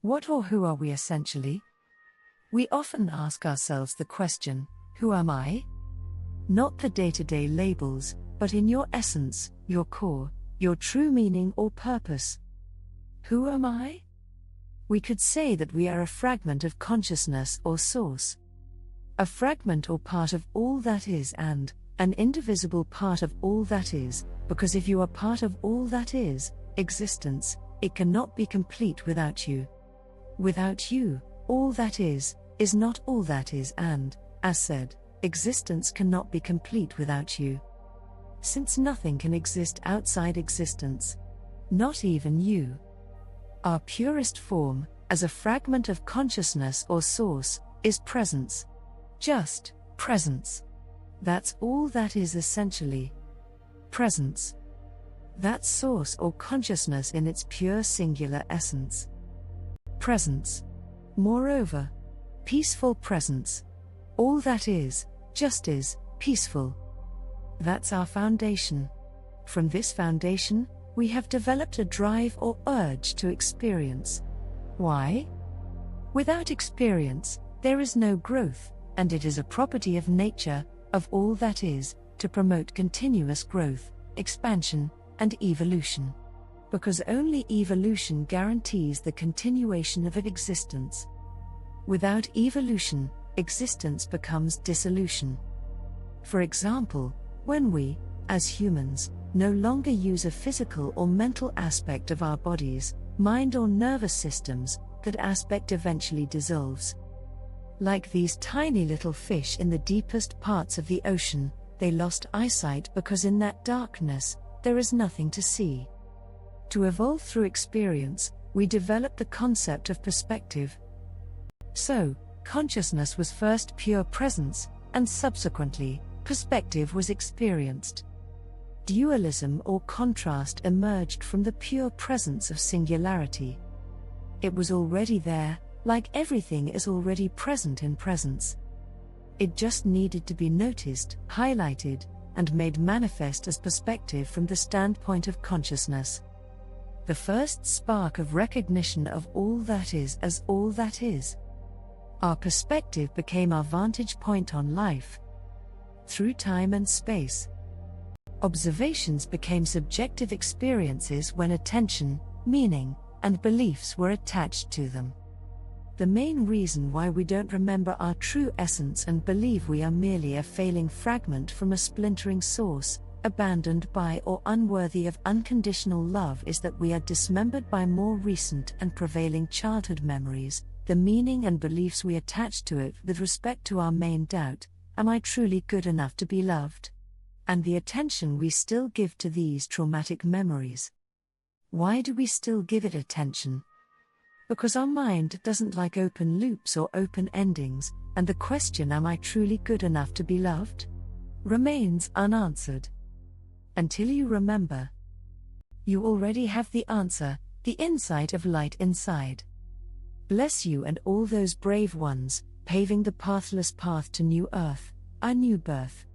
What or who are we essentially? We often ask ourselves the question, who am I? Not the day-to-day labels, but in your essence, your core, your true meaning or purpose. Who am I? We could say that we are a fragment of consciousness or source. A fragment or part of all that is and an indivisible part of all that is, because if you are part of all that is, existence, it cannot be complete without you. Without you, all that is not all that is and, as said, existence cannot be complete without you. Since nothing can exist outside existence. Not even you. Our purest form, as a fragment of consciousness or source, is presence. Just presence. That's all that is essentially. Presence. That's source or consciousness in its pure singular essence. Presence. Moreover, peaceful presence. All that is, just is, peaceful. That's our foundation. From this foundation, we have developed a drive or urge to experience. Why? Without experience, there is no growth, and it is a property of nature, of all that is, to promote continuous growth, expansion, and evolution. Because only evolution guarantees the continuation of existence. Without evolution, existence becomes dissolution. For example, when we, as humans, no longer use a physical or mental aspect of our bodies, mind or nervous systems, that aspect eventually dissolves. Like these tiny little fish in the deepest parts of the ocean, they lost eyesight because in that darkness, there is nothing to see. To evolve through experience, we develop the concept of perspective. So, consciousness was first pure presence, and subsequently, perspective was experienced. Dualism or contrast emerged from the pure presence of singularity. It was already there, like everything is already present in presence. It just needed to be noticed, highlighted, and made manifest as perspective from the standpoint of consciousness. The first spark of recognition of all that is as all that is. Our perspective became our vantage point on life. Through time and space. Observations became subjective experiences when attention, meaning, and beliefs were attached to them. The main reason why we don't remember our true essence and believe we are merely a failing fragment from a splintering source, abandoned by or unworthy of unconditional love is that we are dismembered by more recent and prevailing childhood memories, the meaning and beliefs we attach to it with respect to our main doubt, am I truly good enough to be loved? And the attention we still give to these traumatic memories. Why do we still give it attention? Because our mind doesn't like open loops or open endings, and the question am I truly good enough to be loved? Remains unanswered. Until you remember. You already have the answer, the insight of light inside. Bless you and all those brave ones, paving the pathless path to new earth, our new birth.